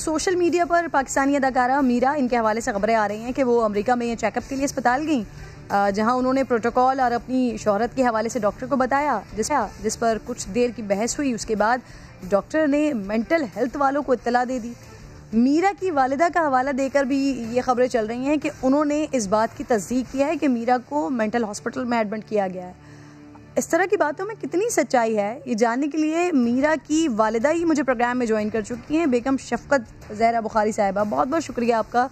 Social media पर पाकिस्तानी अदाकारा मीरा, इनके हवाले से खबरें आ रही हैं कि वो अमेरिका में चेकअप के लिए अस्पताल गई, जहां उन्होंने प्रोटोकॉल और अपनी शोहरत के हवाले से डॉक्टर को बताया, जिस पर कुछ देर की बहस हुई। उसके बाद डॉक्टर ने मेंटल हेल्थ वालों को इत्तला दे दी। मीरा की वालिदा का हवाला देकर भी ये खबरें चल रही हैं कि उन्होंने इस बात की तस्दीक किया है कि मीरा को मेंटल हॉस्पिटल में एडमिट किया गया है। इस तरह की बातों में कितनी सच्चाई है, ये जानने के लिए मीरा की वालिदा ही मुझे प्रोग्राम में ज्वाइन कर चुकी हैं, बेगम शफकत ज़हरा बुखारी साहिबा। बहुत बहुत शुक्रिया आपका।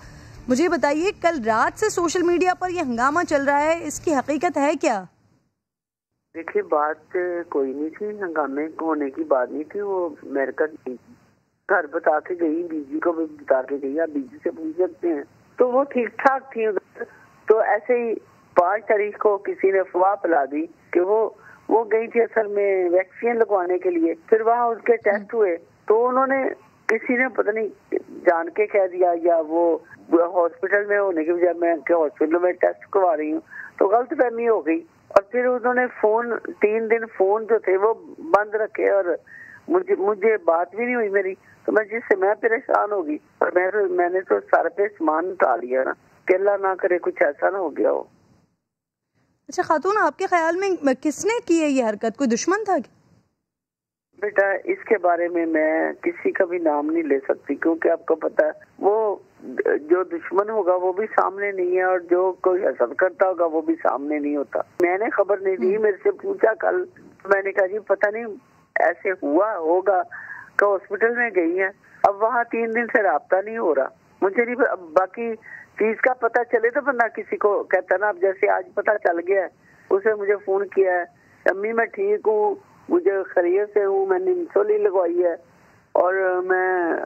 मुझे बताइए, कल रात से सोशल मीडिया पर यह हंगामा चल रहा है, इसकी हकीकत है क्या? देखिए, बात कोई नहीं थी, हंगामे होने की बात नहीं थी। वो अमेरिका घर बता के गई, बीजी को भी बता के गई, आप बीजी से पूछ सकते हैं। तो वो ठीक ठाक थी उधर। तो ऐसे ही 5 तारीख को किसी ने अफवाह फैला दी कि वो गई थी असल में वैक्सीन लगवाने के लिए। फिर वहाँ उसके टेस्ट हुए तो उन्होंने, किसी ने पता नहीं जान के कह दिया या वो हॉस्पिटल में होने की बजाय मैं हॉस्पिटल में टेस्ट करवा रही हूँ, तो गलतफहमी हो गई। और फिर उन्होंने 3 दिन फोन जो थे वो बंद रखे और मुझे बात भी नहीं हुई मेरी। तो मैं परेशान होगी और मैंने तो सर पे सामान उठा लिया ना, कि अल्लाह ना करे कुछ ऐसा ना हो गया हो। अच्छा खातून, आपके ख्याल में किसने की है ये हरकत? कोई दुश्मन था क्या? बेटा, इसके बारे में मैं किसी का भी नाम नहीं ले सकती, क्योंकि आपको पता है वो जो दुश्मन होगा वो भी सामने नहीं है और जो कोई हसद करता होगा वो भी सामने नहीं होता। मैंने खबर नहीं दी, मेरे से पूछा कल, तो मैंने कहा जी पता नहीं ऐसे हुआ होगा कि हॉस्पिटल में गई है। अब वहाँ 3 दिन से राब्ता नहीं हो रहा, मुझे नहीं। बाकी चीज का पता चले तो बंदा किसी को कहता ना। अब जैसे आज पता चल गया है, उसे मुझे फोन किया है, अम्मी मैं ठीक हूँ, मुझे खैरियत से हूँ, मैंने इंसुलिन लगवाई है और मैं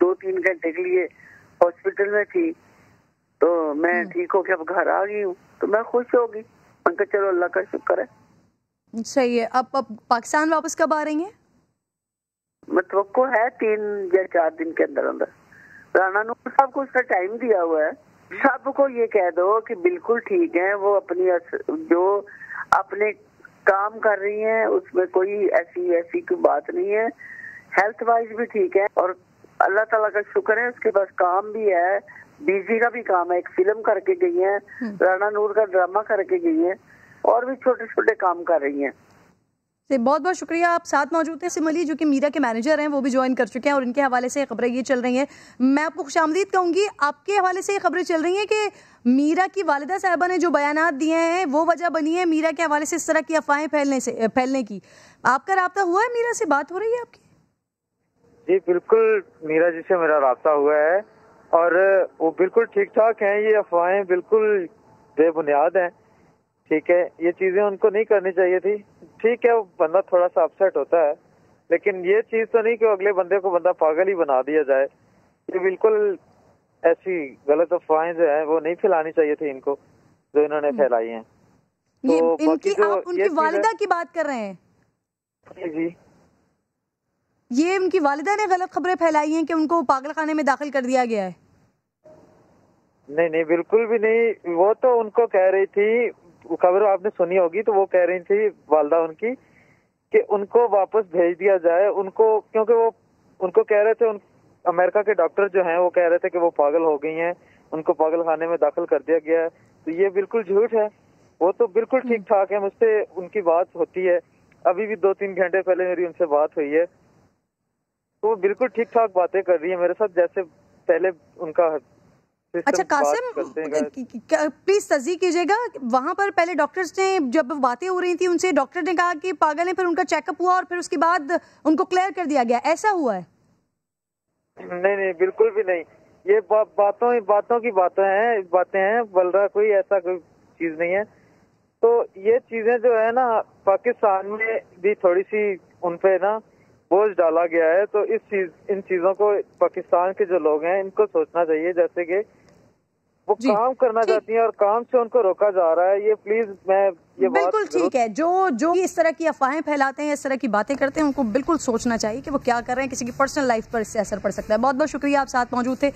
2-3 घंटे के लिए हॉस्पिटल में थी, तो मैं ठीक होकर अब घर आ गई हूँ। तो मैं खुश होगी, मैं कहा चलो अल्लाह का शुक्र है। सही है। अब पाकिस्तान वापस कब आ रही हैं? मतलब है 3 या 4 दिन के अंदर अंदर। राना नूर साहब को उसका टाइम दिया हुआ है। सबको ये कह दो कि बिल्कुल ठीक है, वो जो अपने काम कर रही हैं उसमें कोई ऐसी कोई बात नहीं है। हेल्थ वाइज भी ठीक है और अल्लाह ताला का शुक्र है, उसके पास काम भी है, बीजी का भी काम है, एक फिल्म करके गई है, राना नूर का ड्रामा करके गई है और भी छोटे छोटे काम कर रही हैं। बहुत बहुत शुक्रिया। आप साथ मौजूद थे सिम अली, जो कि मीरा के मैनेजर हैं, वो भी ज्वाइन कर चुके हैं और इनके हवाले से खबरें ये चल रही हैं। मैं आपको खुशामदीद कहूँगी। आपके हवाले से ये खबरें चल रही हैं कि मीरा की वालिदा साहिबा ने जो बयानात दिए हैं वो वजह बनी है मीरा के हवाले से इस तरह की अफवाहें फैलने की। आपका राब्ता हुआ है, मीरा से बात हो रही है आपकी? जी बिल्कुल, मीरा जी से मेरा राब्ता हुआ है और वो बिल्कुल ठीक ठाक हैं। ये अफवाहें बिल्कुल बेबुनियाद हैं। ठीक है, ये चीजें उनको नहीं करनी चाहिए थी। ठीक है, वो बंदा थोड़ा सा अपसेट होता है, लेकिन ये चीज तो नहीं कि अगले बंदे को बंदा पागल ही बना दिया जाए। ये बिल्कुल ऐसी गलत अफवाहें जो है वो नहीं फैलानी चाहिए थी इनको, जो इन्होंने फैलाई हैं। तो आप उनकी वालिदा की बात कर रहे हैं? जी, ये उनकी वालिदा ने गलत खबरें फैलाई हैं कि उनको पागल खाने में दाखिल कर दिया गया है? नहीं, बिल्कुल भी नहीं। वो तो उनको कह रही थी, खबर आपने सुनी होगी, तो वो कह रही थी वालिदा उनकी कि उनको वापस भेज दिया जाए उनको, क्योंकि वो उनको कह रहे थे, अमेरिका के डॉक्टर जो हैं वो कह रहे थे कि वो पागल हो गई हैं, उनको पागल खाने में दाखिल कर दिया गया है। तो ये बिल्कुल झूठ है। वो तो बिल्कुल ठीक ठाक है, मुझसे उनकी बात होती है, अभी भी 2-3 घंटे पहले मेरी उनसे बात हुई है। तो वो बिल्कुल ठीक ठाक बातें कर रही है मेरे साथ, जैसे पहले उनका। अच्छा कासिम, प्लीज तस्दीक कीजिएगा, वहाँ पर पहले डॉक्टर्स ने जब बातें हो रही थी उनसे, डॉक्टर ने कहा कि पागल है, फिर उनका चेकअप हुआ और फिर उसके बाद उनको क्लियर कर दिया गया, ऐसा हुआ है? नहीं, बिल्कुल भी नहीं। ये बातों की बातें हैं, बल रहा कोई ऐसा कोई चीज नहीं है। तो ये चीजें जो है ना, पाकिस्तान में भी थोड़ी सी उन पे ना बोझ डाला गया है। तो इन चीजों को पाकिस्तान के जो लोग हैं इनको सोचना चाहिए, जैसे कि वो काम करना चाहती हैं और काम से उनको रोका जा रहा है। ये प्लीज ये बिल्कुल ठीक है। जो इस तरह की अफवाहें फैलाते हैं, इस तरह की बातें करते हैं, उनको बिल्कुल सोचना चाहिए कि वो क्या कर रहे हैं, किसी की पर्सनल लाइफ पर इससे असर पड़ सकता है। बहुत बहुत शुक्रिया, आप साथ मौजूद थे।